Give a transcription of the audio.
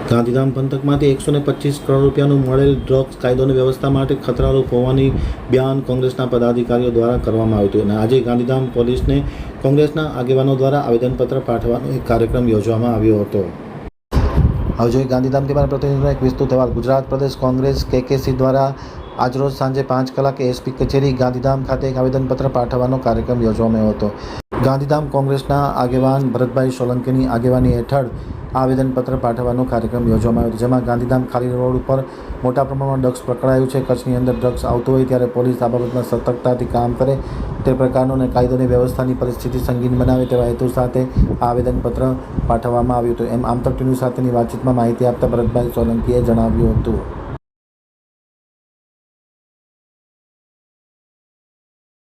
ગાંધીધામ પંથકમાંથી 125 કરોડ રૂપિયાનું મળેલ ડ્રગ્સ કાયદોની વ્યવસ્થા માટે ખતરારૂપ હોવાની બયાન કોંગ્રેસના પદાધિકારીઓ દ્વારા કરવામાં આવ્યું હતું. અને આજે ગાંધીધામ પોલીસને કોંગ્રેસના આગેવાનો દ્વારા આવેદનપત્ર પાઠવવાનો એક કાર્યક્રમ યોજવામાં આવ્યો હતો. હવે જોઈએ ગાંધીધામથી મારા પ્રતિનિધિનો એક વિસ્તૃત અહેવાલ. ગુજરાત પ્રદેશ કોંગ્રેસ કેકેસી દ્વારા આજરોજ સાંજે 5 કલાકે એસપી કચેરી ગાંધીધામ ખાતે એક આવેદનપત્ર પાઠવવાનો કાર્યક્રમ યોજવામાં આવ્યો હતો. ગાંધીધામ કોંગ્રેસના આગેવાન ભરતભાઈ સોલંકીની આગેવાની હેઠળ આવેદનપત્ર પાઠવવાનો કાર્યક્રમ યોજવામાં આવ્યો હતો, જેમાં ગાંધીધામ ખાલી રોડ ઉપર મોટા પ્રમાણમાં ડ્રગ્સ પકડાયું છે. કચ્છની અંદર ડ્રગ્સ આવતું હોય ત્યારે પોલીસ આ બાબતમાં સતર્કતાથી કામ કરે તે પ્રકારનો અને કાયદોની વ્યવસ્થાની પરિસ્થિતિ સંગીન બનાવે તેવા હેતુ સાથે આ આવેદનપત્ર પાઠવવામાં આવ્યું હતું, એમ આમતક ટીવી સાથેની વાતચીતમાં માહિતી આપતા ભરતભાઈ સોલંકીએ જણાવ્યું હતું.